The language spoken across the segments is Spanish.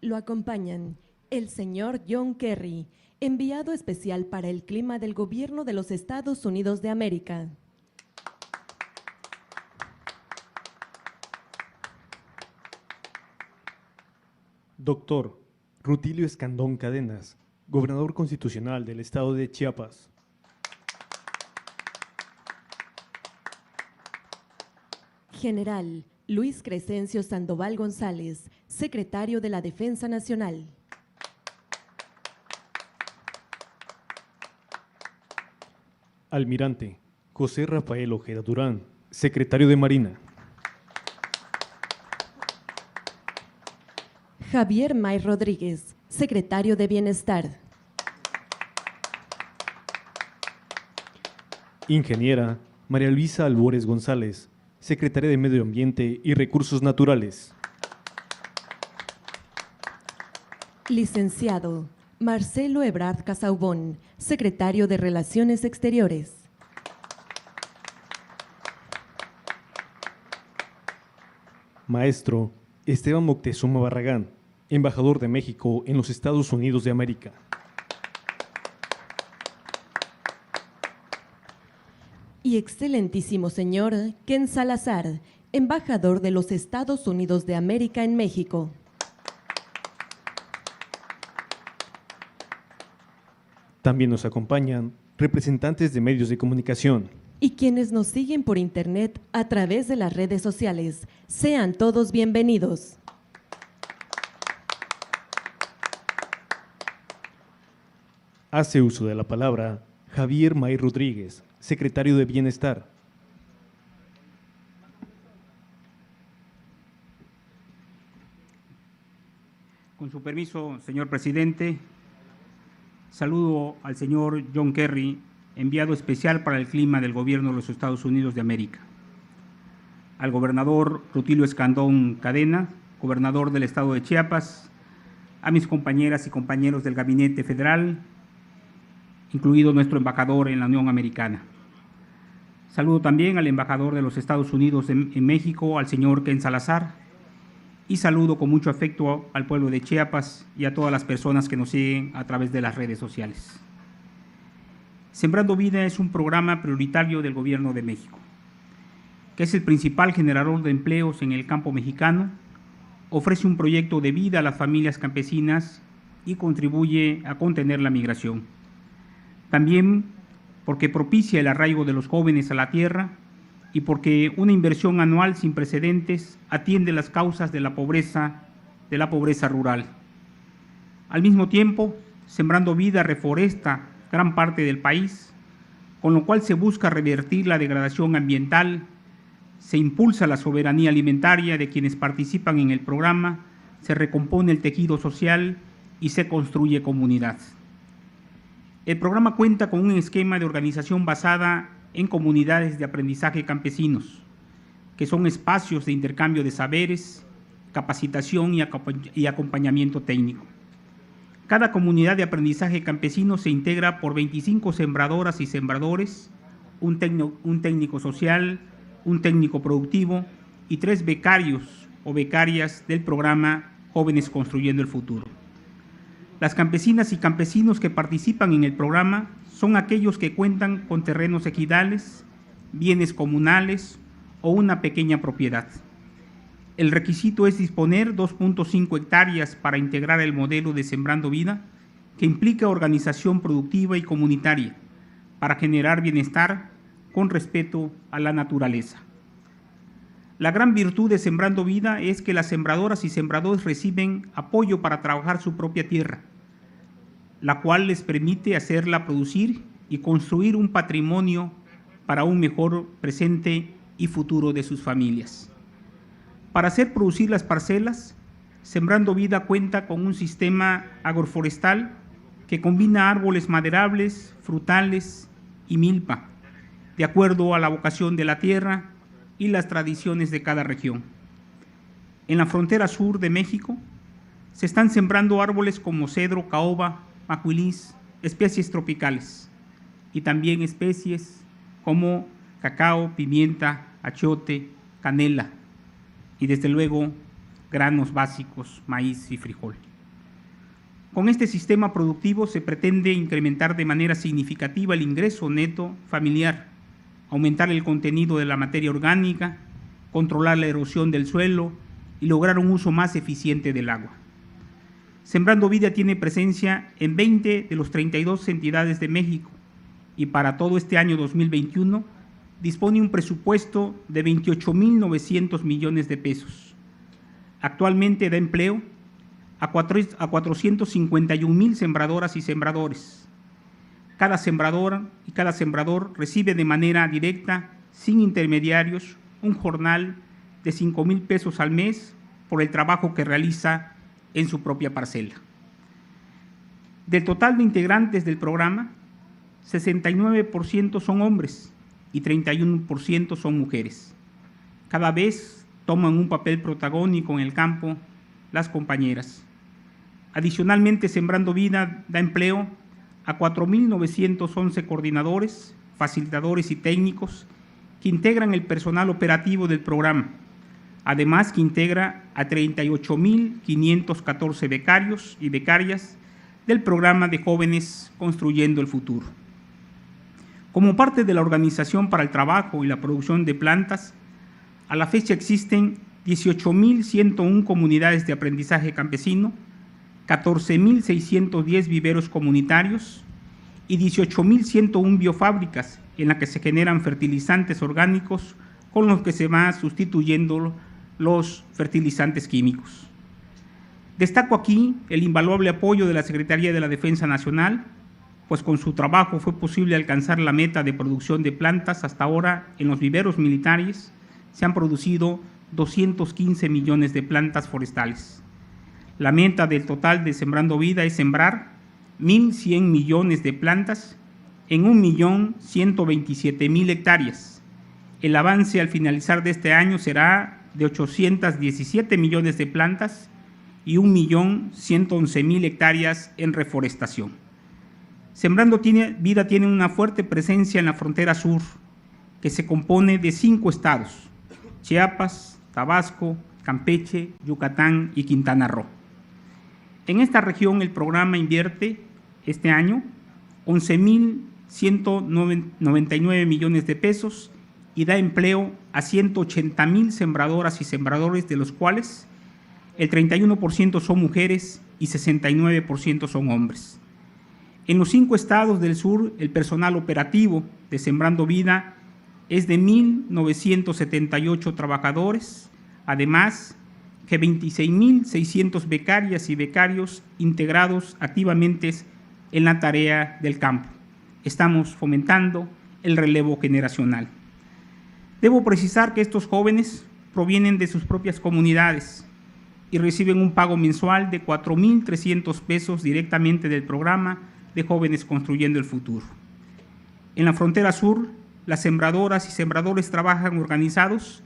Lo acompañan el señor John Kerry, enviado especial para el clima del Gobierno de los Estados Unidos de América. Doctor Rutilio Escandón Cadenas, Gobernador Constitucional del Estado de Chiapas. General Luis Crescencio Sandoval González, Secretario de la Defensa Nacional. Almirante José Rafael Ojeda Durán, Secretario de Marina. Javier May Rodríguez, Secretario de Bienestar. Ingeniera María Luisa Albores González, Secretaria de Medio Ambiente y Recursos Naturales. Licenciado Marcelo Ebrard Casaubón, Secretario de Relaciones Exteriores. Maestro Esteban Moctezuma Barragán, Embajador de México en los Estados Unidos de América. Y excelentísimo señor Ken Salazar, Embajador de los Estados Unidos de América en México. También nos acompañan representantes de medios de comunicación. Y quienes nos siguen por internet a través de las redes sociales. Sean todos bienvenidos. Hace uso de la palabra Javier May Rodríguez, Secretario de Bienestar. Con su permiso, señor presidente, saludo al señor John Kerry, enviado especial para el clima del Gobierno de los Estados Unidos de América, al gobernador Rutilio Escandón Cadena, gobernador del estado de Chiapas, a mis compañeras y compañeros del Gabinete Federal, incluido nuestro embajador en la Unión Americana. Saludo también al embajador de los Estados Unidos en México, al señor Ken Salazar, y saludo con mucho afecto al pueblo de Chiapas y a todas las personas que nos siguen a través de las redes sociales. Sembrando Vida es un programa prioritario del Gobierno de México, que es el principal generador de empleos en el campo mexicano, ofrece un proyecto de vida a las familias campesinas y contribuye a contener la migración. También porque propicia el arraigo de los jóvenes a la tierra y porque una inversión anual sin precedentes atiende las causas de la pobreza rural. Al mismo tiempo, Sembrando Vida reforesta gran parte del país, con lo cual se busca revertir la degradación ambiental, se impulsa la soberanía alimentaria de quienes participan en el programa, se recompone el tejido social y se construye comunidad. El programa cuenta con un esquema de organización basada en comunidades de aprendizaje campesinos, que son espacios de intercambio de saberes, capacitación y acompañamiento técnico. Cada comunidad de aprendizaje campesino se integra por 25 sembradoras y sembradores, un técnico social, un técnico productivo y 3 becarios o becarias del programa Jóvenes Construyendo el Futuro. Las campesinas y campesinos que participan en el programa son aquellos que cuentan con terrenos ejidales, bienes comunales o una pequeña propiedad. El requisito es disponer 2.5 hectáreas para integrar el modelo de Sembrando Vida, que implica organización productiva y comunitaria para generar bienestar con respeto a la naturaleza. La gran virtud de Sembrando Vida es que las sembradoras y sembradores reciben apoyo para trabajar su propia tierra, la cual les permite hacerla producir y construir un patrimonio para un mejor presente y futuro de sus familias. Para hacer producir las parcelas, Sembrando Vida cuenta con un sistema agroforestal que combina árboles maderables, frutales y milpa, de acuerdo a la vocación de la tierra y las tradiciones de cada región. En la frontera sur de México se están sembrando árboles como cedro, caoba, macuilis, especies tropicales, y también especies como cacao, pimienta, achiote, canela, y desde luego granos básicos, maíz y frijol. Con este sistema productivo se pretende incrementar de manera significativa el ingreso neto familiar, aumentar el contenido de la materia orgánica, controlar la erosión del suelo y lograr un uso más eficiente del agua. Sembrando Vida tiene presencia en 20 de los 32 entidades de México y para todo este año 2021 dispone un presupuesto de 28.900 millones de pesos. Actualmente da empleo a 451,000 sembradoras y sembradores. Cada sembradora y cada sembrador recibe de manera directa, sin intermediarios, un jornal de 5,000 pesos al mes por el trabajo que realiza en su propia parcela. Del total de integrantes del programa, 69% son hombres y 31% son mujeres. Cada vez toman un papel protagónico en el campo las compañeras. Adicionalmente, Sembrando Vida da empleo a 4.911 coordinadores, facilitadores y técnicos que integran el personal operativo del programa, además que integra a 38.514 becarios y becarias del programa de Jóvenes Construyendo el Futuro. Como parte de la Organización para el Trabajo y la Producción de Plantas, a la fecha existen 18.101 comunidades de aprendizaje campesino, 14.610 viveros comunitarios y 18.101 biofábricas en las que se generan fertilizantes orgánicos con los que se va sustituyendo los fertilizantes químicos. Destaco aquí el invaluable apoyo de la Secretaría de la Defensa Nacional, pues con su trabajo fue posible alcanzar la meta de producción de plantas. Hasta ahora, en los viveros militares, se han producido 215 millones de plantas forestales. La meta del total de Sembrando Vida es sembrar 1.100 millones de plantas en 1.127.000 hectáreas. El avance al finalizar de este año será de 817 millones de plantas y 1.111.000 hectáreas en reforestación. Sembrando Vida tiene una fuerte presencia en la frontera sur, que se compone de 5 estados: Chiapas, Tabasco, Campeche, Yucatán y Quintana Roo. En esta región el programa invierte este año 11.199 millones de pesos y da empleo a 180,000 sembradoras y sembradores, de los cuales el 31% son mujeres y 69% son hombres. En los 5 estados del sur, el personal operativo de Sembrando Vida es de 1.978 trabajadores, además que 26.600 becarias y becarios integrados activamente en la tarea del campo. Estamos fomentando el relevo generacional. Debo precisar que estos jóvenes provienen de sus propias comunidades y reciben un pago mensual de 4.300 pesos directamente del programa de Jóvenes Construyendo el Futuro. En la frontera sur, las sembradoras y sembradores trabajan organizados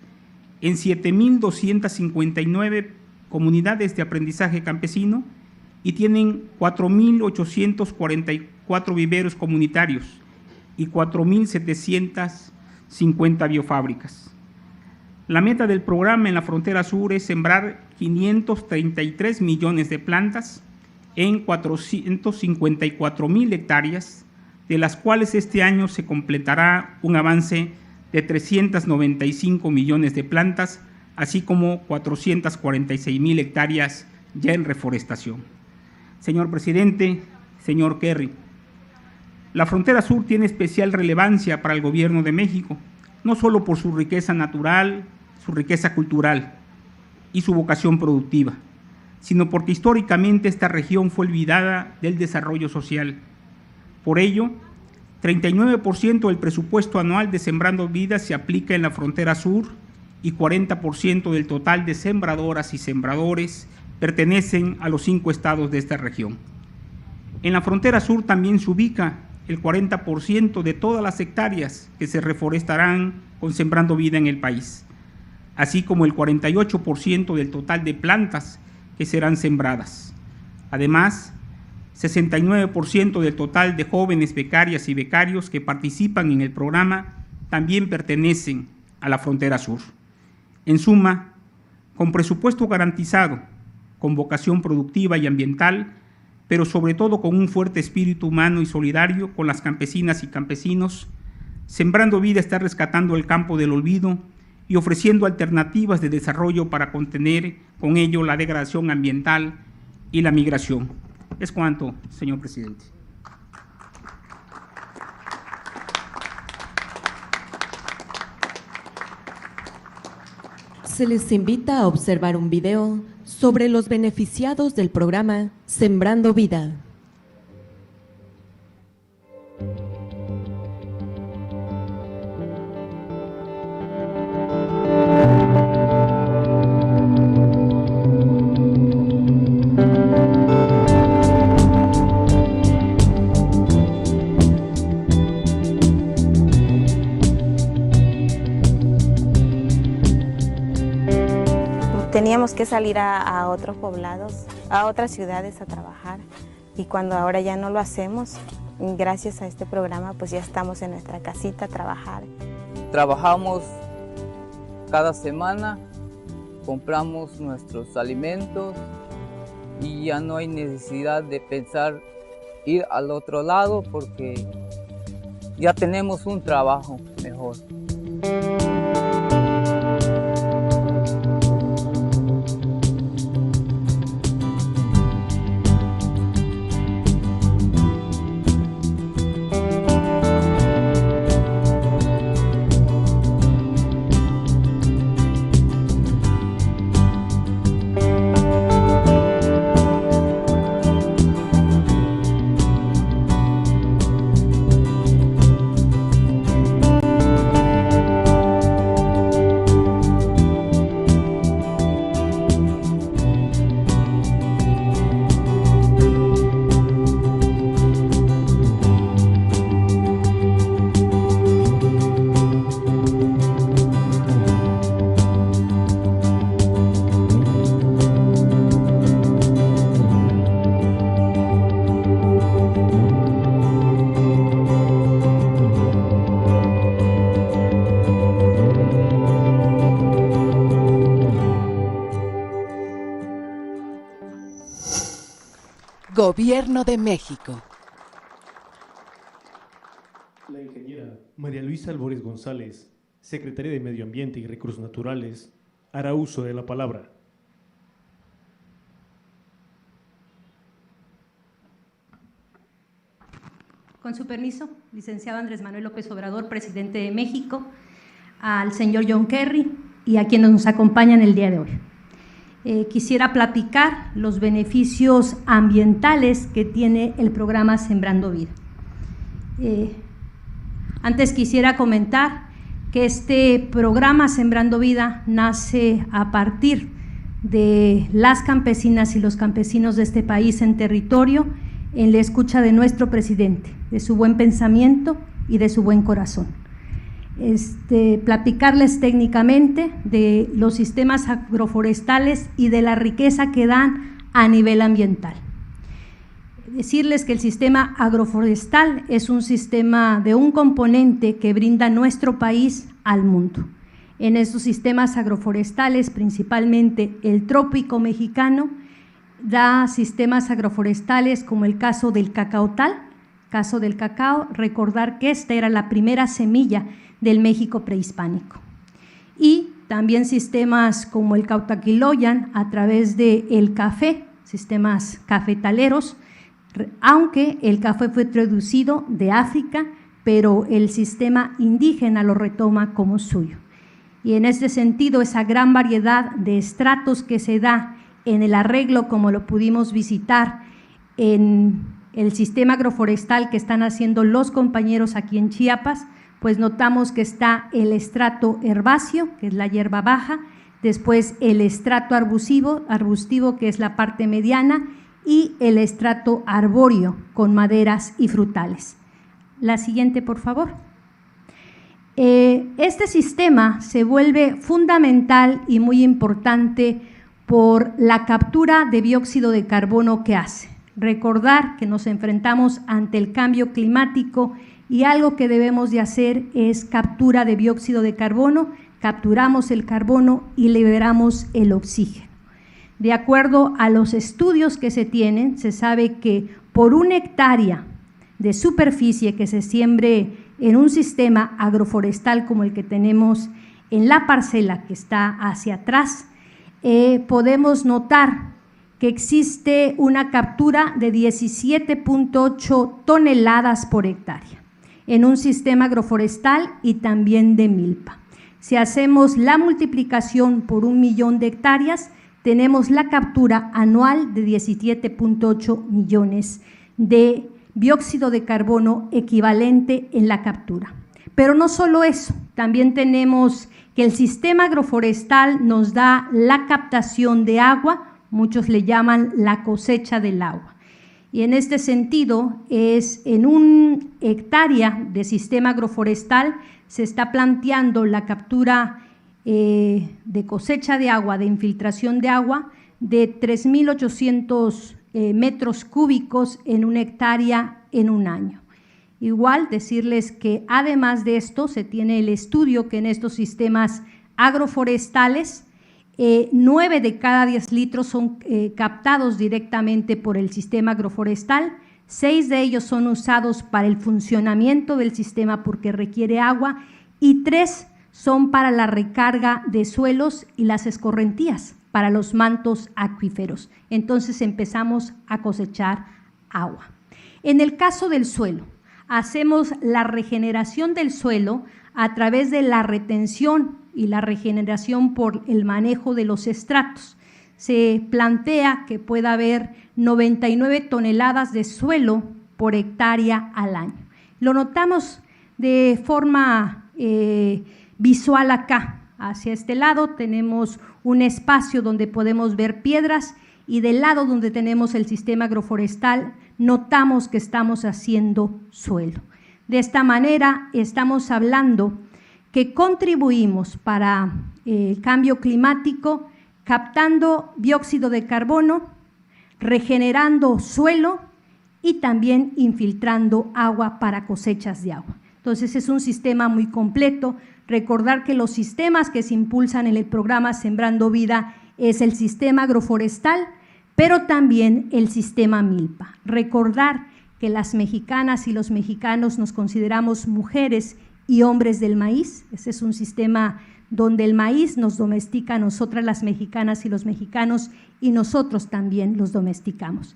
en 7.259 comunidades de aprendizaje campesino y tienen 4.844 viveros comunitarios y 4.750 biofábricas. La meta del programa en la frontera sur es sembrar 533 millones de plantas en 454,000 hectáreas, de las cuales este año se completará un avance de 395 millones de plantas, así como 446,000 hectáreas ya en reforestación. Señor presidente, señor Kerry, la frontera sur tiene especial relevancia para el Gobierno de México, no solo por su riqueza natural, su riqueza cultural y su vocación productiva, sino porque históricamente esta región fue olvidada del desarrollo social. Por ello, 39% del presupuesto anual de Sembrando Vida se aplica en la frontera sur y 40% del total de sembradoras y sembradores pertenecen a los 5 estados de esta región. En la frontera sur también se ubica el 40% de todas las hectáreas que se reforestarán con Sembrando Vida en el país, así como el 48% del total de plantas que serán sembradas. Además, 69% del total de jóvenes becarias y becarios que participan en el programa también pertenecen a la frontera sur. En suma, con presupuesto garantizado, con vocación productiva y ambiental, pero sobre todo con un fuerte espíritu humano y solidario con las campesinas y campesinos. Sembrando Vida está rescatando el campo del olvido y ofreciendo alternativas de desarrollo para contener con ello la degradación ambiental y la migración. Es cuanto, señor presidente. Se les invita a observar un video sobre los beneficiados del programa Sembrando Vida. Teníamos que salir a otros poblados, a otras ciudades a trabajar, y cuando ahora ya no lo hacemos, gracias a este programa pues ya estamos en nuestra casita a trabajar. Trabajamos cada semana, compramos nuestros alimentos y ya no hay necesidad de pensar ir al otro lado porque ya tenemos un trabajo mejor. Gobierno de México. La ingeniera María Luisa Albores González, secretaria de Medio Ambiente y Recursos Naturales, hará uso de la palabra. Con su permiso, licenciado Andrés Manuel López Obrador, presidente de México, al señor John Kerry y a quienes nos acompañan el día de hoy. Quisiera platicar los beneficios ambientales que tiene el programa Sembrando Vida. Antes quisiera comentar que este programa Sembrando Vida nace a partir de las campesinas y los campesinos de este país en territorio, en la escucha de nuestro presidente, de su buen pensamiento y de su buen corazón. Platicarles técnicamente de los sistemas agroforestales y de la riqueza que dan a nivel ambiental. Decirles que el sistema agroforestal es un sistema de un componente que brinda nuestro país al mundo. En estos sistemas agroforestales, principalmente el trópico mexicano, da sistemas agroforestales como el caso del cacaotal, caso del cacao, recordar que esta era la primera semilla del México prehispánico. Y también sistemas como el Cautaquiloyan a través del café, sistemas cafetaleros, aunque el café fue traducido de África, pero el sistema indígena lo retoma como suyo. Y en este sentido, esa gran variedad de estratos que se da en el arreglo, como lo pudimos visitar en el sistema agroforestal que están haciendo los compañeros aquí en Chiapas, pues notamos que está el estrato herbáceo, que es la hierba baja, después el estrato arbustivo, que es la parte mediana, y el estrato arbóreo con maderas y frutales. La siguiente, por favor. Este sistema se vuelve fundamental y muy importante por la captura de dióxido de carbono que hace. Recordar que nos enfrentamos ante el cambio climático y algo que debemos de hacer es captura de dióxido de carbono capturamos el carbono y liberamos el oxígeno. De acuerdo a los estudios que se tienen, se sabe que por 1 hectárea de superficie que se siembre en un sistema agroforestal como el que tenemos en la parcela que está hacia atrás, podemos notar que existe una captura de 17.8 toneladas por hectárea en un sistema agroforestal y también de milpa. Si hacemos la multiplicación por 1 millón de hectáreas, tenemos la captura anual de 17.8 millones de dióxido de carbono equivalente en la captura. Pero no solo eso, también tenemos que el sistema agroforestal nos da la captación de agua, muchos le llaman la cosecha del agua. Y en este sentido, es en 1 hectárea de sistema agroforestal se está planteando la captura de cosecha de agua, de infiltración de agua, de 3.800 metros cúbicos en 1 hectárea en un año. Igual decirles que además de esto se tiene el estudio que en estos sistemas agroforestales 9 de cada 10 litros son captados directamente por el sistema agroforestal, 6 de ellos son usados para el funcionamiento del sistema porque requiere agua y 3 son para la recarga de suelos y las escorrentías, para los mantos acuíferos. Entonces empezamos a cosechar agua. En el caso del suelo, hacemos la regeneración del suelo a través de la retención y la regeneración por el manejo de los estratos. Se plantea que pueda haber 99 toneladas de suelo por hectárea al año. Lo notamos de forma visual acá. Hacia este lado tenemos un espacio donde podemos ver piedras y del lado donde tenemos el sistema agroforestal notamos que estamos haciendo suelo. De esta manera estamos hablando que contribuimos para el cambio climático captando dióxido de carbono, regenerando suelo y también infiltrando agua para cosechas de agua. Entonces es un sistema muy completo. Recordar que los sistemas que se impulsan en el programa Sembrando Vida es el sistema agroforestal, pero también el sistema milpa. Recordar que las mexicanas y los mexicanos nos consideramos mujeres y hombres del maíz. Ese es un sistema donde el maíz nos domestica a nosotras las mexicanas y los mexicanos y nosotros también los domesticamos.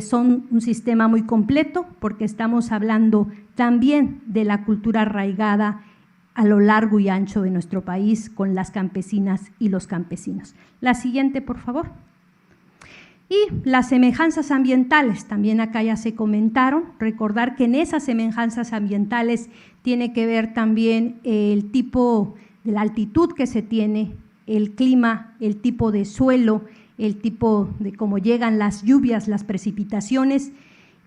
Son un sistema muy completo porque estamos hablando también de la cultura arraigada a lo largo y ancho de nuestro país con las campesinas y los campesinos. La siguiente, por favor. Y las semejanzas ambientales, también acá ya se comentaron. Recordar que en esas semejanzas ambientales tiene que ver también el tipo de la altitud que se tiene, el clima, el tipo de suelo, el tipo de cómo llegan las lluvias, las precipitaciones,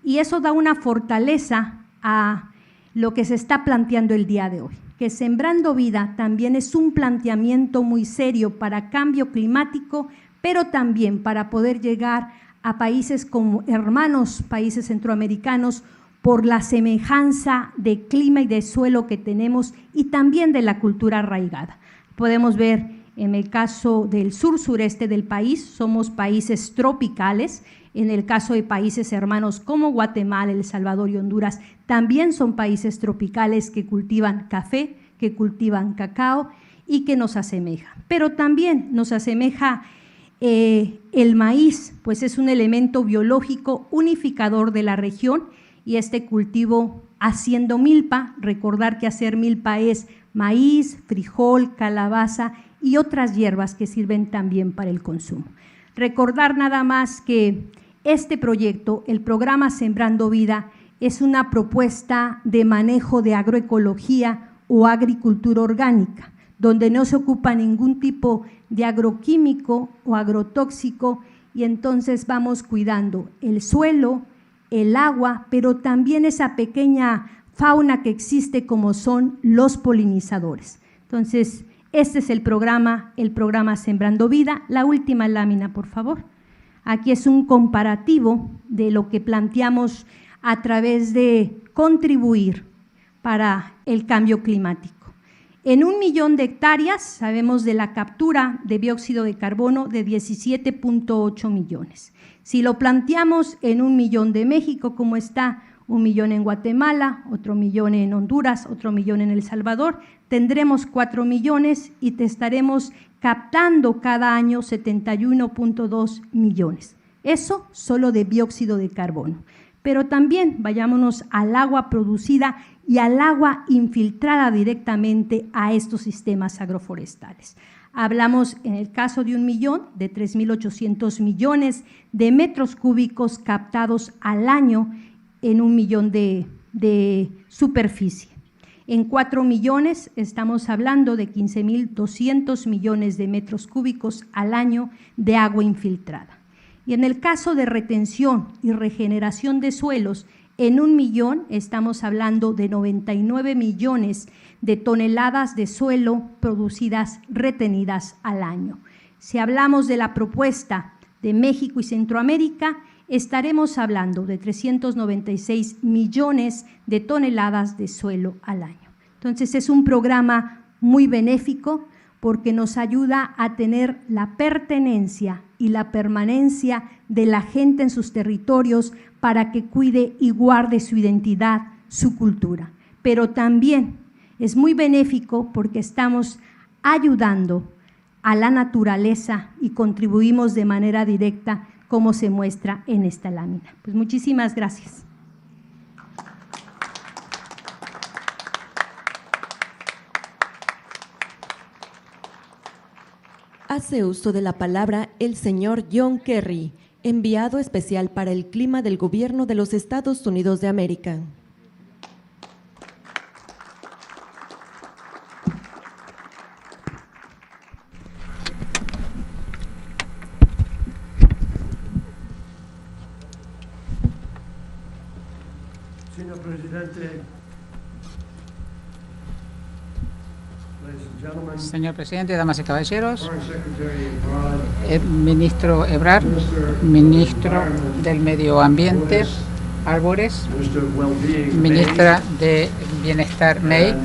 y eso da una fortaleza a lo que se está planteando el día de hoy, que Sembrando Vida también es un planteamiento muy serio para cambio climático, pero también para poder llegar a países como hermanos, países centroamericanos, por la semejanza de clima y de suelo que tenemos y también de la cultura arraigada. Podemos ver en el caso del sur-sureste del país, somos países tropicales. En el caso de países hermanos como Guatemala, El Salvador y Honduras, también son países tropicales que cultivan café, que cultivan cacao y que nos asemeja. Pero también nos asemeja el maíz, pues es un elemento biológico unificador de la región y este cultivo haciendo milpa, recordar que hacer milpa es maíz, frijol, calabaza y otras hierbas que sirven también para el consumo. Recordar nada más que este proyecto, el programa Sembrando Vida, es una propuesta de manejo de agroecología o agricultura orgánica, donde no se ocupa ningún tipo de agroquímico o agrotóxico y entonces vamos cuidando el suelo, el agua, pero también esa pequeña fauna que existe como son los polinizadores. Entonces, este es el programa Sembrando Vida. La última lámina, por favor. Aquí es un comparativo de lo que planteamos a través de contribuir para el cambio climático. En 1 millón de hectáreas sabemos de la captura de dióxido de carbono de 17.8 millones. Si lo planteamos en 1 millón de México, como está 1 millón en Guatemala, otro millón en Honduras, otro millón en El Salvador, tendremos 4 millones y te estaremos captando cada año 71.2 millones. Eso solo de dióxido de carbono. Pero también vayámonos al agua producida y al agua infiltrada directamente a estos sistemas agroforestales. Hablamos en el caso de 1 millón, de 3.800 millones de metros cúbicos captados al año en 1 millón de superficie. En 4 millones estamos hablando de 15.200 millones de metros cúbicos al año de agua infiltrada. Y en el caso de retención y regeneración de suelos, en 1 millón estamos hablando de 99 millones de toneladas de suelo producidas, retenidas al año. Si hablamos de la propuesta de México y Centroamérica, estaremos hablando de 396 millones de toneladas de suelo al año. Entonces, es un programa muy benéfico porque nos ayuda a tener la pertenencia y la permanencia de la gente en sus territorios para que cuide y guarde su identidad, su cultura. Pero también es muy benéfico porque estamos ayudando a la naturaleza y contribuimos de manera directa, como se muestra en esta lámina. Pues muchísimas gracias. Hace uso de la palabra el señor John Kerry, enviado especial para el clima del Gobierno de los Estados Unidos de América. Señor presidente, señor presidente, damas y caballeros, ministro Ebrard, ministro del Medio Ambiente Álvarez, ministra de Bienestar May,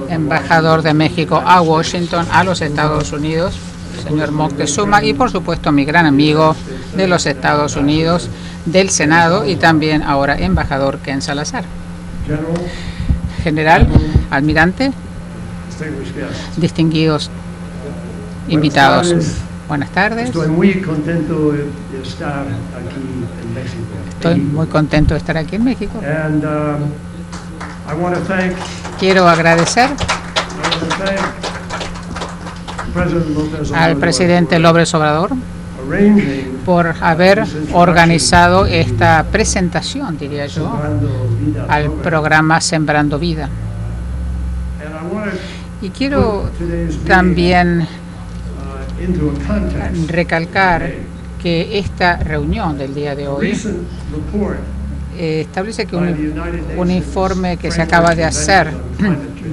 embajador de México a Washington, a los Estados Unidos, señor Moctezuma, y por supuesto mi gran amigo de los Estados Unidos, del Senado, y también ahora embajador Ken Salazar. General, almirante, distinguidos invitados, buenas tardes. Estoy muy contento de estar aquí en México. Estoy muy contento de estar aquí en México. And, quiero agradecer al presidente López Obrador por haber organizado esta presentación, diría yo, al programa Sembrando Vida. Y quiero también recalcar que esta reunión del día de hoy establece que un informe que se acaba de hacer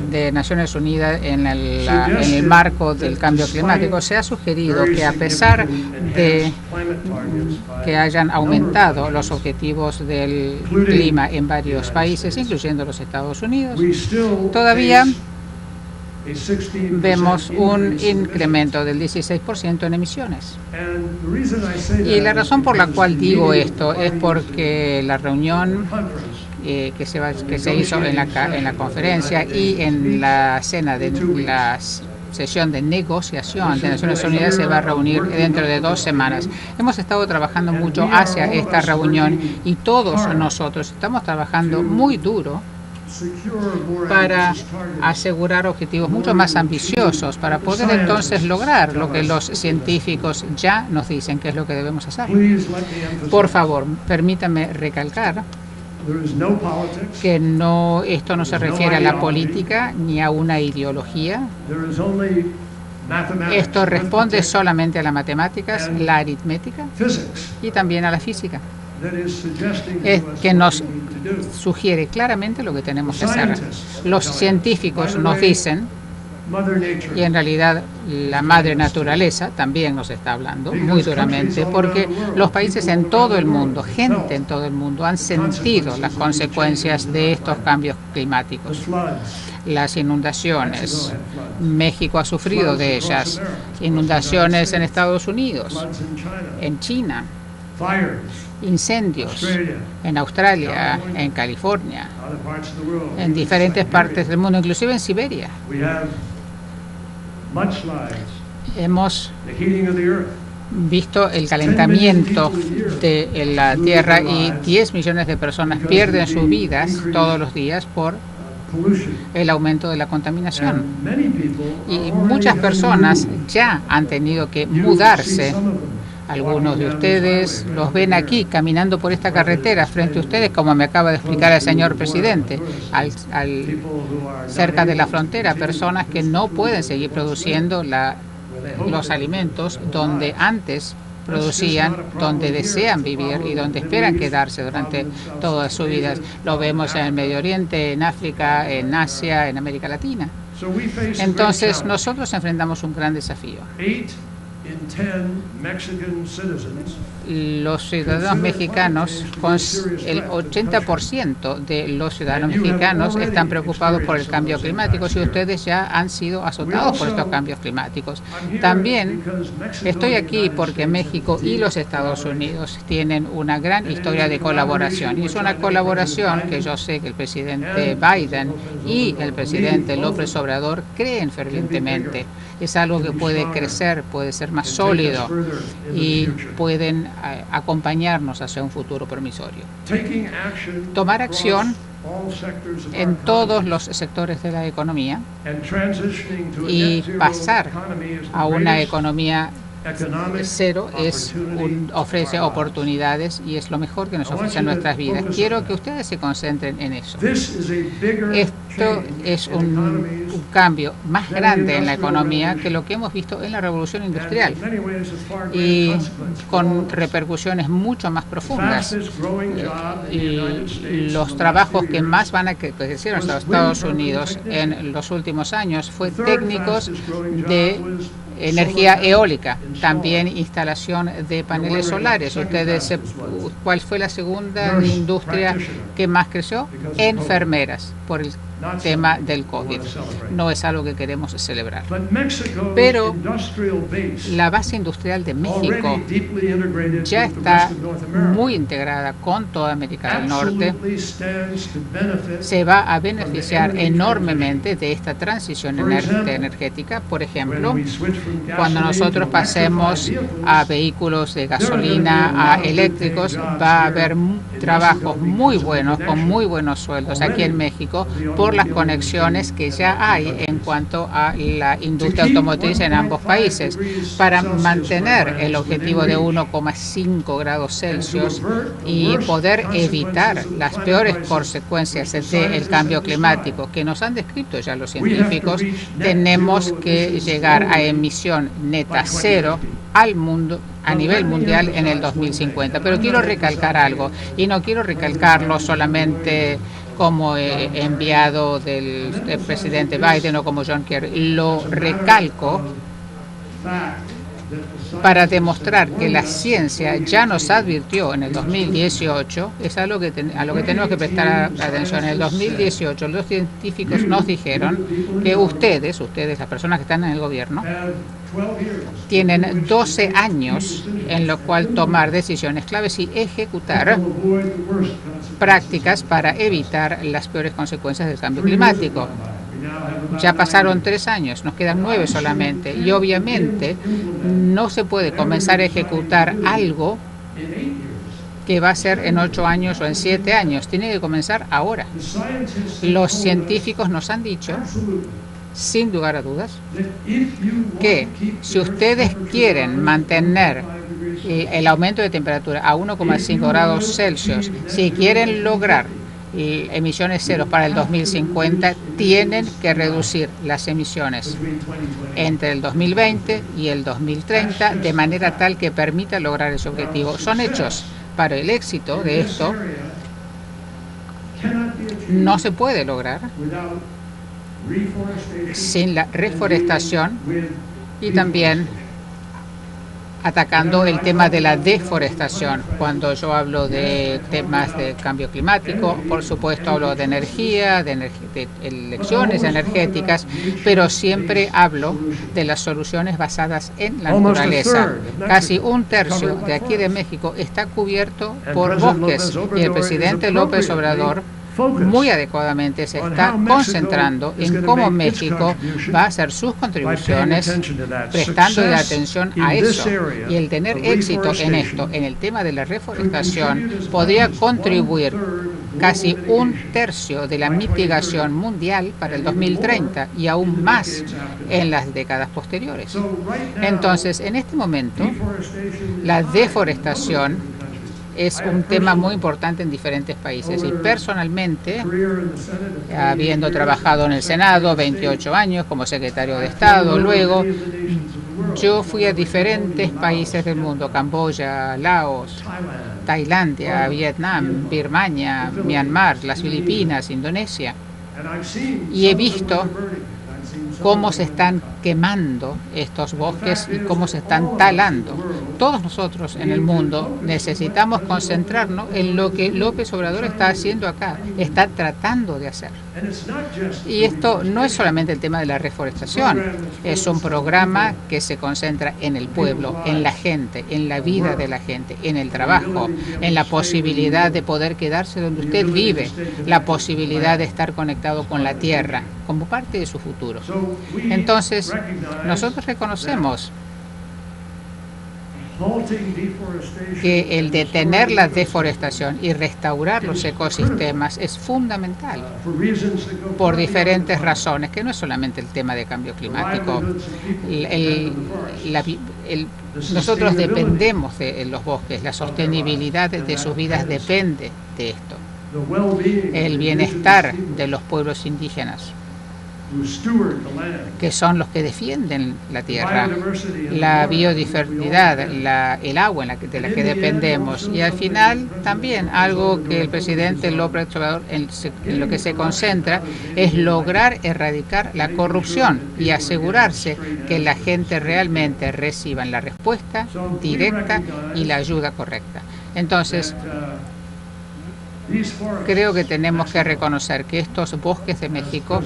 de Naciones Unidas en el marco del cambio climático, se ha sugerido que a pesar de que hayan aumentado los objetivos del clima en varios países, incluyendo los Estados Unidos, todavía vemos un incremento del 16% en emisiones. Y la razón por la cual digo esto es porque la reunión que se hizo en la conferencia y en la sesión de negociación de Naciones Unidas se va a reunir dentro de 2 semanas. Hemos estado trabajando mucho hacia esta reunión y todos nosotros estamos trabajando muy duro para asegurar objetivos mucho más ambiciosos, para poder entonces lograr lo que los científicos ya nos dicen que es lo que debemos hacer. Por favor, permítame recalcar que esto no se refiere a la política ni a una ideología. Esto responde solamente a las matemáticas, la aritmética y también a la física, que nos sugiere claramente lo que tenemos que hacer. Los científicos nos dicen Y en realidad la madre naturaleza también nos está hablando muy duramente, porque los países en todo el mundo, gente en todo el mundo, han sentido las consecuencias de estos cambios climáticos. Las inundaciones, México ha sufrido de ellas, inundaciones en Estados Unidos, en China, incendios en Australia, en California, en diferentes partes del mundo, inclusive en Siberia. Hemos visto el calentamiento de la Tierra y 10 millones de personas pierden sus vidas todos los días por el aumento de la contaminación. Y muchas personas ya han tenido que mudarse. Algunos de ustedes los ven aquí caminando por esta carretera frente a ustedes, como me acaba de explicar el señor presidente, cerca de la frontera, personas que no pueden seguir produciendo los alimentos donde antes producían, donde desean vivir y donde esperan quedarse durante todas sus vidas. Lo vemos en el Medio Oriente, en África, en Asia, en América Latina. Entonces nosotros enfrentamos un gran desafío. Los ciudadanos mexicanos, el 80% de los ciudadanos mexicanos están preocupados por el cambio climático, y ustedes ya han sido azotados por estos cambios climáticos. También estoy aquí porque México y los Estados Unidos tienen una gran historia de colaboración, y es una colaboración que yo sé que el presidente Biden y el presidente López Obrador creen fervientemente. Es algo que puede crecer, puede ser más sólido y pueden acompañarnos hacia un futuro promisorio. Tomar acción en todos los sectores de la economía y pasar a una economía cero ofrece oportunidades, y es lo mejor que nos ofrecen nuestras vidas. Quiero que ustedes se concentren en eso. Esto es un cambio más grande en la economía que lo que hemos visto en la revolución industrial, y con repercusiones mucho más profundas. Y los trabajos que más van a crecer en los Estados Unidos en los últimos años fue técnicos de energía eólica, también instalación de paneles solares. Ustedes, ¿cuál fue la segunda industria que más creció? Enfermeras, por el tema del COVID. No es algo que queremos celebrar. Pero la base industrial de México ya está muy integrada con toda América del Norte. Se va a beneficiar enormemente de esta transición energética. Por ejemplo, cuando nosotros pasemos a vehículos de gasolina a eléctricos, va a haber trabajos muy buenos, con muy buenos sueldos aquí en México, por las conexiones que ya hay en cuanto a la industria automotriz en ambos países. Para mantener el objetivo de 1,5 grados Celsius y poder evitar las peores consecuencias del cambio climático que nos han descrito ya los científicos, tenemos que llegar a emisión neta cero al mundo, a nivel mundial, en el 2050. Pero quiero recalcar algo, y no quiero recalcarlo solamente como enviado del presidente Biden o como John Kerry. Lo recalco para demostrar que la ciencia ya nos advirtió en el 2018, es algo que a lo que tenemos que prestar atención. En el 2018 los científicos nos dijeron que ustedes, las personas que están en el gobierno, tienen 12 años en lo cual tomar decisiones claves y ejecutar prácticas para evitar las peores consecuencias del cambio climático. Ya pasaron 3 años, nos quedan 9 solamente, y obviamente no se puede comenzar a ejecutar algo que va a ser en 8 años o en 7 años. Tiene que comenzar ahora. Los científicos nos han dicho, sin lugar a dudas, que si ustedes quieren mantener el aumento de temperatura a 1,5 grados Celsius, si quieren lograr emisiones cero para el 2050, tienen que reducir las emisiones entre el 2020 y el 2030 de manera tal que permita lograr ese objetivo. Son hechos. Para el éxito de esto no se puede lograr sin la reforestación y también atacando el tema de la deforestación. Cuando yo hablo de temas de cambio climático, por supuesto hablo de energía, de elecciones energéticas, pero siempre hablo de las soluciones basadas en la naturaleza. Casi un tercio de aquí de México está cubierto por bosques y el presidente López Obrador muy adecuadamente se está concentrando en cómo México va a hacer sus contribuciones prestando atención a eso. Y el tener éxito en esto, en el tema de la reforestación, podría contribuir casi un tercio de la mitigación mundial para el 2030 y aún más en las décadas posteriores. Entonces, en este momento, la deforestación es un tema muy importante en diferentes países y personalmente, habiendo trabajado en el Senado 28 años como secretario de Estado, luego yo fui a diferentes países del mundo, Camboya, Laos, Tailandia, Vietnam, Birmania, Myanmar, las Filipinas, Indonesia, y he visto cómo se están quemando estos bosques y cómo se están talando. Todos nosotros en el mundo necesitamos concentrarnos en lo que López Obrador está haciendo acá, está tratando de hacer. Y esto no es solamente el tema de la reforestación, es un programa que se concentra en el pueblo, en la gente, en la vida de la gente, en el trabajo, en la posibilidad de poder quedarse donde usted vive, la posibilidad de estar conectado con la tierra como parte de su futuro. Entonces, nosotros reconocemos que el detener la deforestación y restaurar los ecosistemas es fundamental por diferentes razones, que no es solamente el tema de cambio climático. Nosotros dependemos de los bosques, la sostenibilidad de sus vidas depende de esto. El bienestar de los pueblos indígenas, que son los que defienden la tierra, la biodiversidad, el agua de la que dependemos, y al final también algo que el presidente López Obrador en lo que se concentra es lograr erradicar la corrupción y asegurarse que la gente realmente reciba la respuesta directa y la ayuda correcta. Entonces, creo que tenemos que reconocer que estos bosques de México,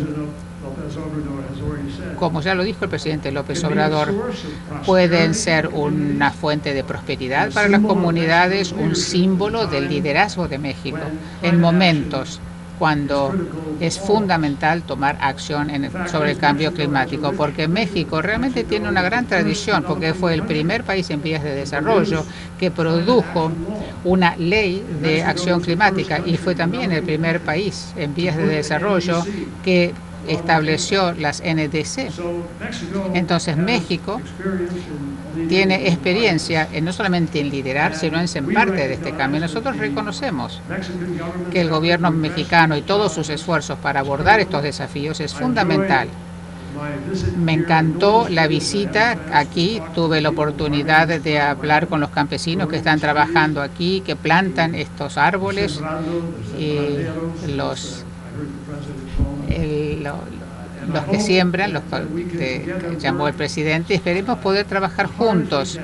como ya lo dijo el presidente López Obrador, pueden ser una fuente de prosperidad para las comunidades, un símbolo del liderazgo de México en momentos cuando es fundamental tomar acción sobre el cambio climático, porque México realmente tiene una gran tradición, porque fue el primer país en vías de desarrollo que produjo una ley de acción climática y fue también el primer país en vías de desarrollo que estableció las NDC. Entonces México tiene experiencia no solamente en liderar, sino en ser parte de este cambio. Nosotros reconocemos que el gobierno mexicano y todos sus esfuerzos para abordar estos desafíos es fundamental. Me encantó la visita aquí, tuve la oportunidad de hablar con los campesinos que están trabajando aquí, que plantan estos árboles y los que siembran, los que llamó el presidente. Esperemos poder trabajar juntos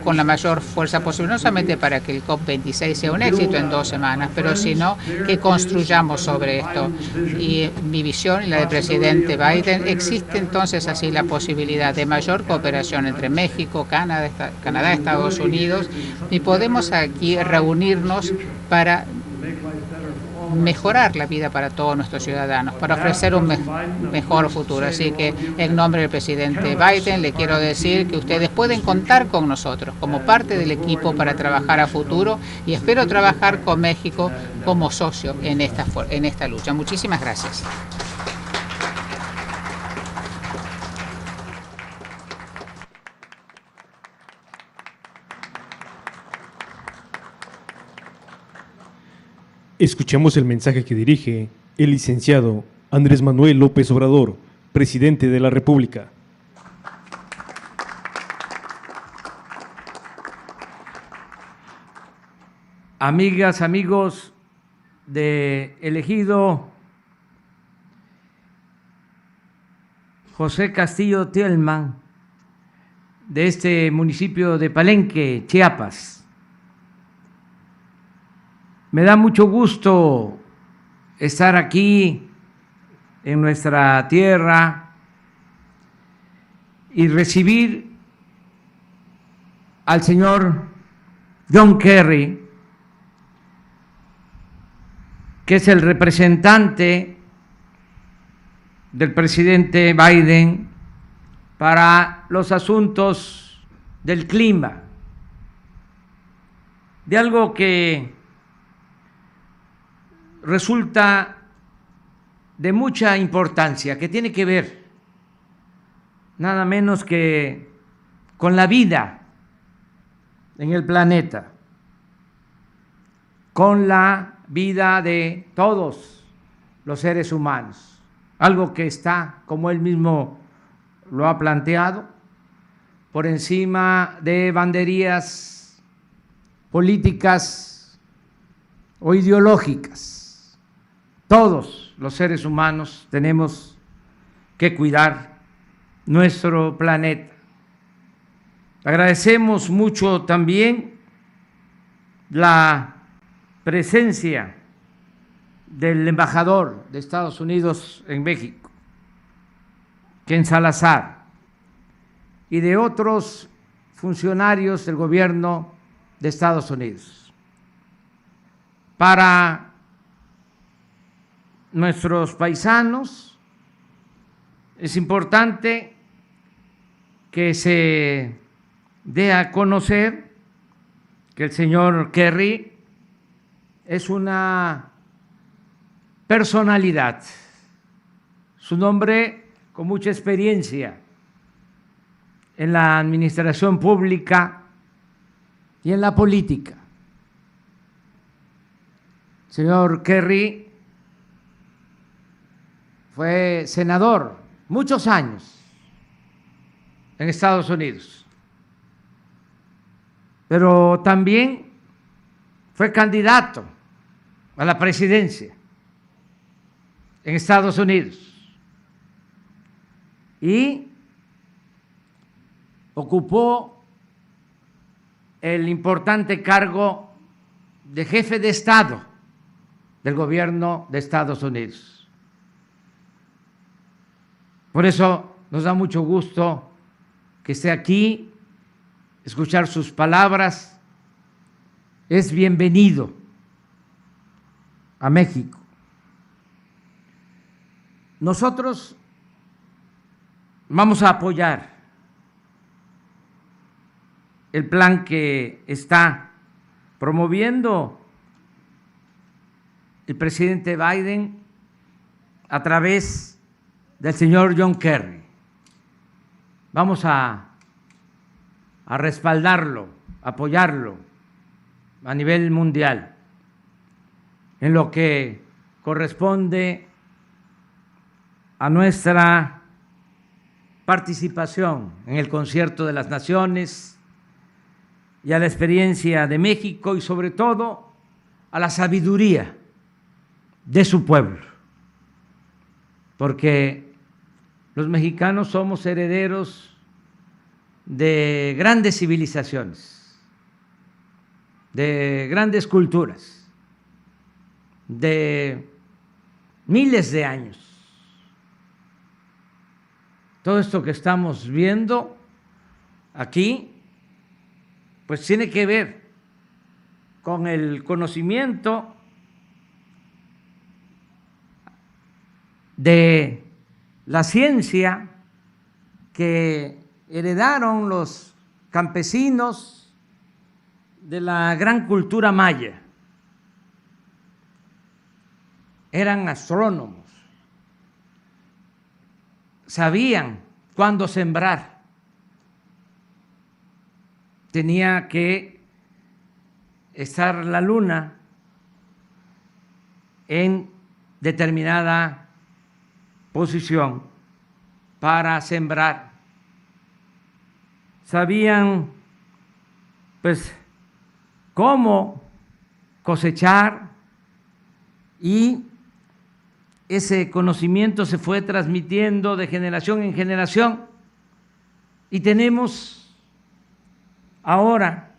con la mayor fuerza posible, no solamente para que el COP26 sea un éxito en 2 semanas, pero sino que construyamos sobre esto. Y mi visión y la del presidente Biden, existe entonces así la posibilidad de mayor cooperación entre México, Canadá, Estados Unidos, y podemos aquí reunirnos para mejorar la vida para todos nuestros ciudadanos, para ofrecer un mejor futuro. Así que en nombre del presidente Biden le quiero decir que ustedes pueden contar con nosotros como parte del equipo para trabajar a futuro, y espero trabajar con México como socio en esta lucha. Muchísimas gracias. Escuchemos el mensaje que dirige el licenciado Andrés Manuel López Obrador, presidente de la República. Amigas, amigos de El Ejido, José Castillo Tielman, de este municipio de Palenque, Chiapas. Me da mucho gusto estar aquí en nuestra tierra y recibir al señor John Kerry, que es el representante del presidente Biden para los asuntos del clima, de algo que resulta de mucha importancia, que tiene que ver nada menos que con la vida en el planeta, con la vida de todos los seres humanos, algo que está, como él mismo lo ha planteado, por encima de banderías políticas o ideológicas. Todos los seres humanos tenemos que cuidar nuestro planeta. Agradecemos mucho también la presencia del embajador de Estados Unidos en México, Ken Salazar, y de otros funcionarios del gobierno de Estados Unidos. Para nuestros paisanos es importante que se dé a conocer que el señor Kerry es una personalidad, su nombre con mucha experiencia en la administración pública y en la política. El señor Kerry fue senador muchos años en Estados Unidos, pero también fue candidato a la presidencia en Estados Unidos y ocupó el importante cargo de jefe de Estado del gobierno de Estados Unidos. Por eso nos da mucho gusto que esté aquí, escuchar sus palabras. Es bienvenido a México. Nosotros vamos a apoyar el plan que está promoviendo el presidente Biden a través del señor John Kerry. Vamos a respaldarlo, apoyarlo a nivel mundial en lo que corresponde a nuestra participación en el Concierto de las Naciones y a la experiencia de México y sobre todo a la sabiduría de su pueblo, porque los mexicanos somos herederos de grandes civilizaciones, de grandes culturas, de miles de años. Todo esto que estamos viendo aquí, pues tiene que ver con el conocimiento de la ciencia que heredaron los campesinos de la gran cultura maya. Eran astrónomos, sabían cuándo sembrar, tenía que estar la luna en determinada posición para sembrar. Sabían pues cómo cosechar y ese conocimiento se fue transmitiendo de generación en generación y tenemos ahora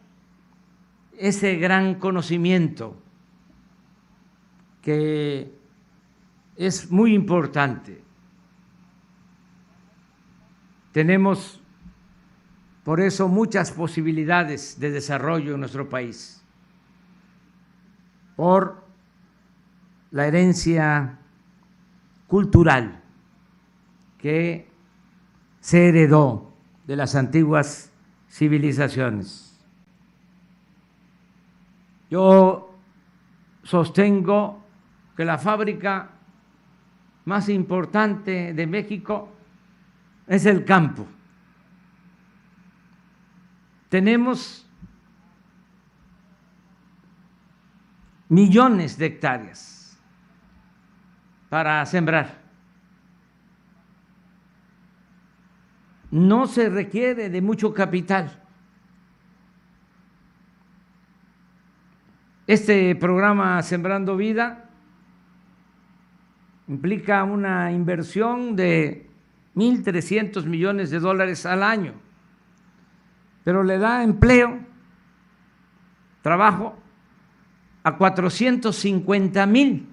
ese gran conocimiento que es muy importante. Tenemos por eso muchas posibilidades de desarrollo en nuestro país, por la herencia cultural que se heredó de las antiguas civilizaciones. Yo sostengo que la fábrica más importante de México es el campo. Tenemos millones de hectáreas para sembrar. No se requiere de mucho capital. Este programa Sembrando Vida implica una inversión de 1.300 millones de dólares al año, pero le da empleo, trabajo a 450,000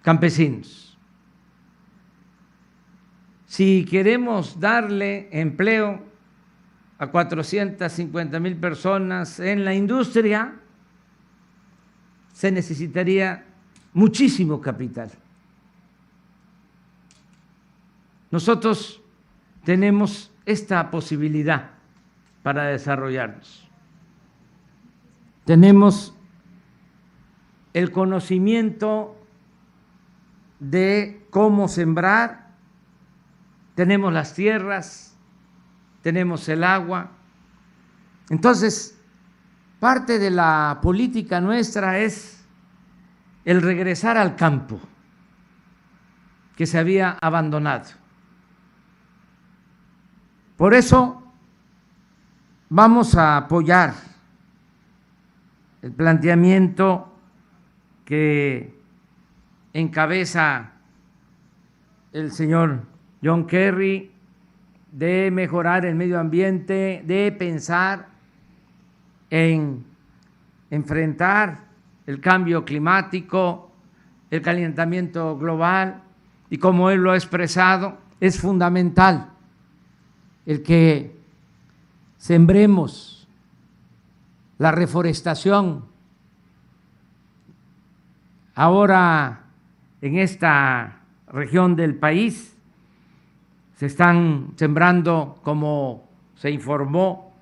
campesinos. Si queremos darle empleo a 450,000 personas en la industria, se necesitaría muchísimo capital. Nosotros tenemos esta posibilidad para desarrollarnos. Tenemos el conocimiento de cómo sembrar, tenemos las tierras, tenemos el agua. Entonces, parte de la política nuestra es el regresar al campo que se había abandonado. Por eso vamos a apoyar el planteamiento que encabeza el señor John Kerry de mejorar el medio ambiente, de pensar en enfrentar el cambio climático, el calentamiento global, y como él lo ha expresado, es fundamental el que sembremos la reforestación. Ahora en esta región del país se están sembrando, como se informó,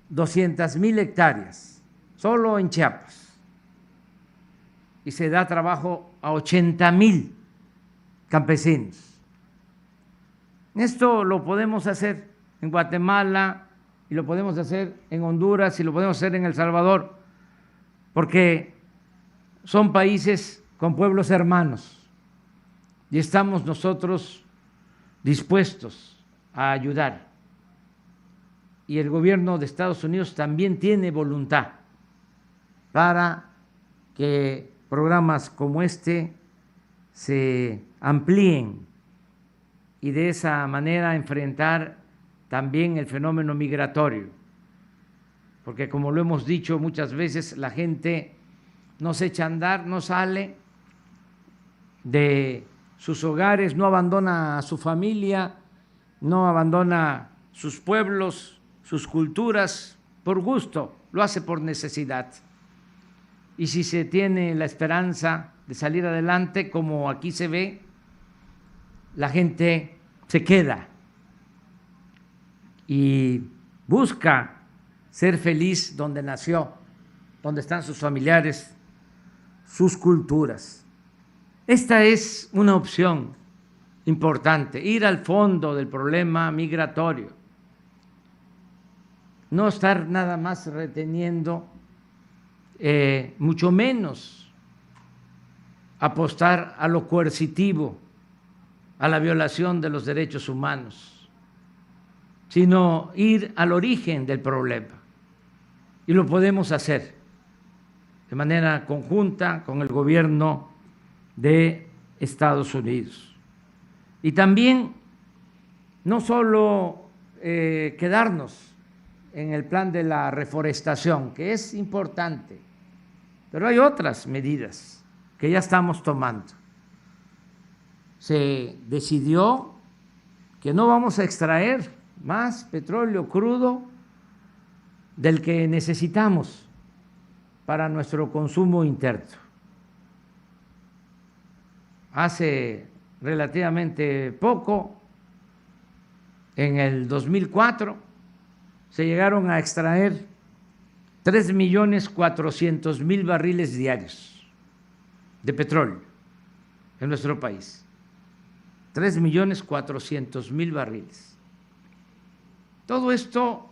200,000 hectáreas, solo en Chiapas, y se da trabajo a 80,000 campesinos. Esto lo podemos hacer en Guatemala y lo podemos hacer en Honduras y lo podemos hacer en El Salvador, porque son países con pueblos hermanos y estamos nosotros dispuestos a ayudar. Y el gobierno de Estados Unidos también tiene voluntad para que programas como este se amplíen y de esa manera enfrentar también el fenómeno migratorio, porque como lo hemos dicho muchas veces, la gente no se echa a andar, no sale de sus hogares, no abandona a su familia, no abandona sus pueblos, sus culturas por gusto, lo hace por necesidad. Y si se tiene la esperanza de salir adelante, como aquí se ve, la gente se queda y busca ser feliz donde nació, donde están sus familiares, sus culturas. Esta es una opción importante, ir al fondo del problema migratorio, no estar nada más reteniendo, mucho menos apostar a lo coercitivo, a la violación de los derechos humanos, sino ir al origen del problema. Y lo podemos hacer de manera conjunta con el gobierno de Estados Unidos. Y también no solo quedarnos en el plan de la reforestación, que es importante, pero hay otras medidas que ya estamos tomando. Se decidió que no vamos a extraer más petróleo crudo del que necesitamos para nuestro consumo interno. Hace relativamente poco, en el 2004, se llegaron a extraer 3.400.000 barriles diarios de petróleo en nuestro país. 3.400.000 barriles. Todo esto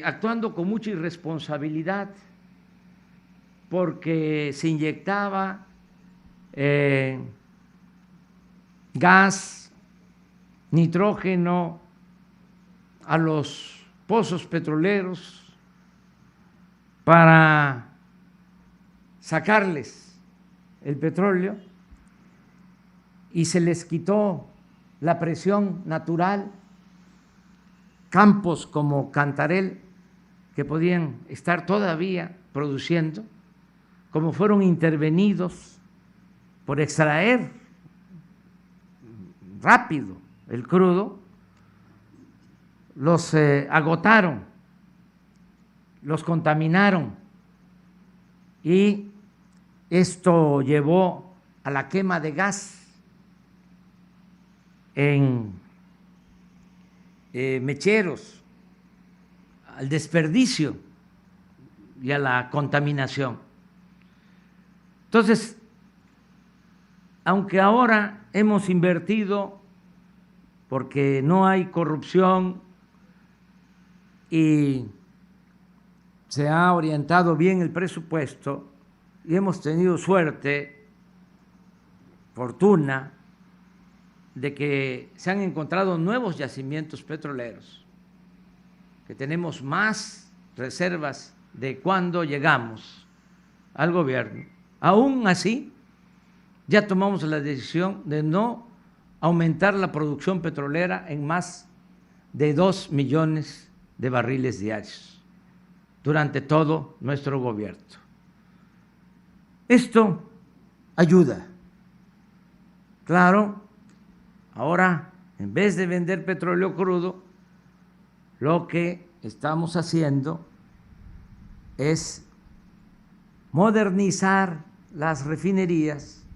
actuando con mucha irresponsabilidad, porque se inyectaba gas, nitrógeno a los pozos petroleros para sacarles el petróleo y se les quitó la presión natural. Campos como Cantarell, que podían estar todavía produciendo, como fueron intervenidos por extraer rápido el crudo, los agotaron, los contaminaron, y esto llevó a la quema de gas en mecheros, al desperdicio y a la contaminación. Entonces, aunque ahora hemos invertido porque no hay corrupción y se ha orientado bien el presupuesto y hemos tenido suerte, fortuna, de que se han encontrado nuevos yacimientos petroleros, que tenemos más reservas de cuando llegamos al gobierno. Aún así, ya tomamos la decisión de no aumentar la producción petrolera en más de 2 millones de barriles diarios durante todo nuestro gobierno. Esto ayuda. Claro, ahora, en vez de vender petróleo crudo, lo que estamos haciendo es modernizar las refinerías,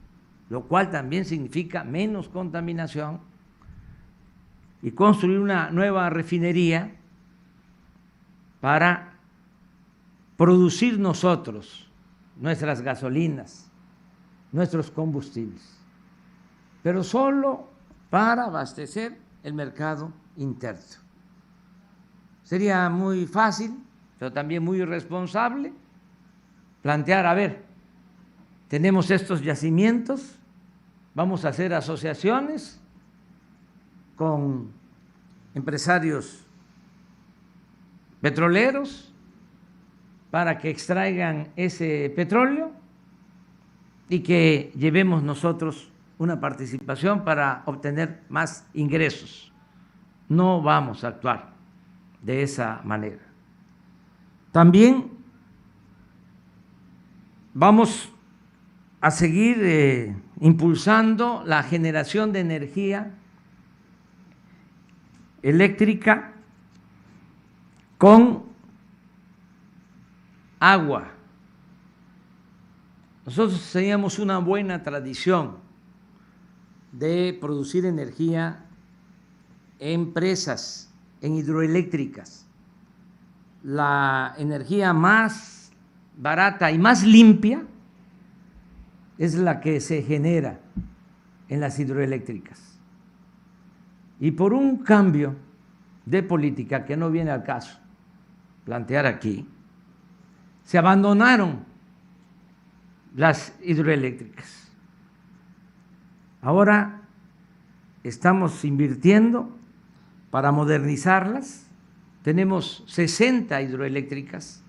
lo cual también significa menos contaminación, y construir una nueva refinería para producir nosotros nuestras gasolinas, nuestros combustibles, pero solo para abastecer el mercado interno. Sería muy fácil, pero también muy irresponsable, plantear, a ver, tenemos estos yacimientos, vamos a hacer asociaciones con empresarios petroleros para que extraigan ese petróleo y que llevemos nosotros una participación para obtener más ingresos. No vamos a actuar de esa manera. También vamos a seguir impulsando la generación de energía eléctrica con agua. Nosotros teníamos una buena tradición de producir energía en presas, en hidroeléctricas. La energía más barata y más limpia es la que se genera en las hidroeléctricas. Y por un cambio de política que no viene al caso plantear aquí, se abandonaron las hidroeléctricas. Ahora estamos invirtiendo para modernizarlas. Tenemos 60 hidroeléctricas,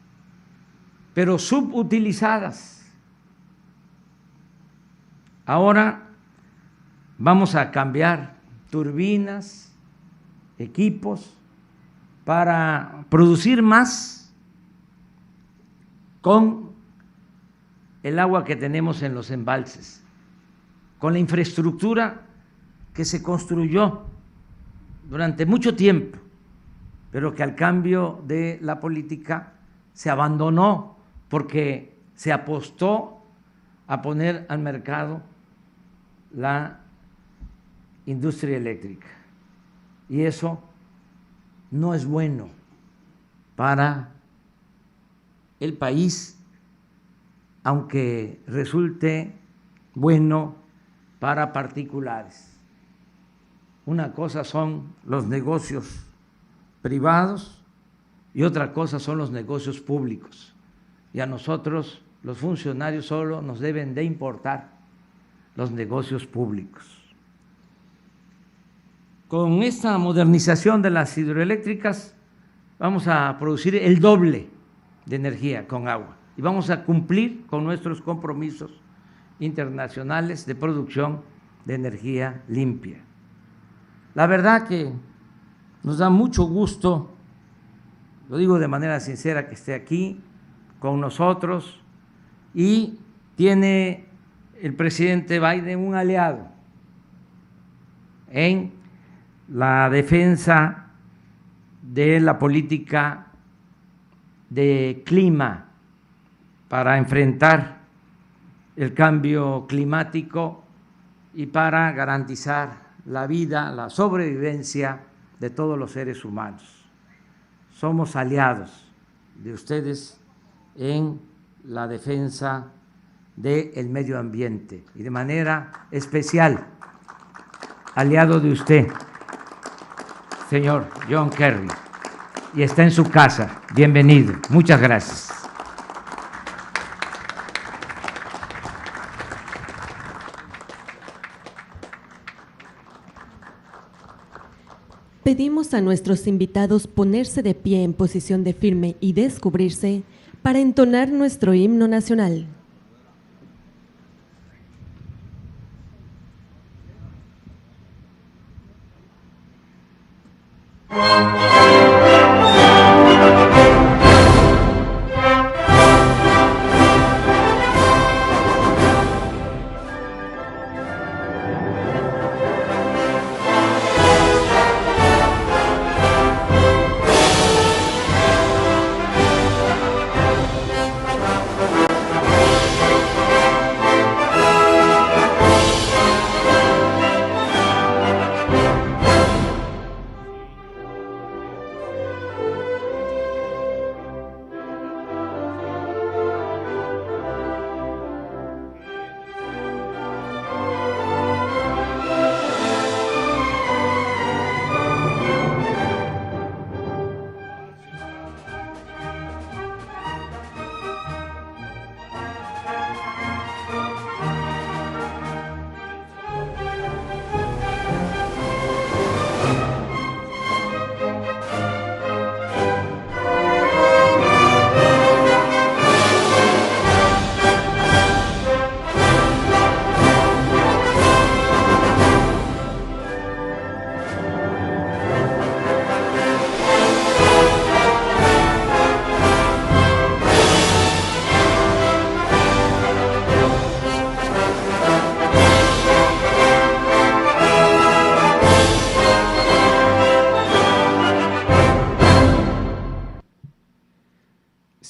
pero subutilizadas. Ahora vamos a cambiar turbinas, equipos, para producir más con el agua que tenemos en los embalses, con la infraestructura que se construyó durante mucho tiempo, pero que al cambio de la política se abandonó porque se apostó a poner al mercado la industria eléctrica. Y eso no es bueno para el país, aunque resulte bueno para particulares. Una cosa son los negocios privados y otra cosa son los negocios públicos. Y a nosotros, los funcionarios, solo nos deben de importar los negocios públicos. Con esta modernización de las hidroeléctricas vamos a producir el doble de energía con agua y vamos a cumplir con nuestros compromisos internacionales de producción de energía limpia. La verdad que nos da mucho gusto, lo digo de manera sincera, que esté aquí con nosotros, y tiene el presidente Biden un aliado en la defensa de la política de clima para enfrentar el cambio climático y para garantizar la vida, la sobrevivencia de todos los seres humanos. Somos aliados de ustedes en la defensa del medio ambiente y de manera especial aliado de usted, señor John Kerry, y está en su casa. Bienvenido. Muchas gracias. Pedimos a nuestros invitados ponerse de pie en posición de firme y descubrirse para entonar nuestro himno nacional.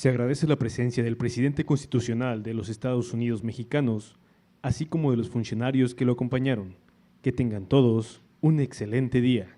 Se agradece la presencia del presidente constitucional de los Estados Unidos mexicanos, así como de los funcionarios que lo acompañaron. Que tengan todos un excelente día.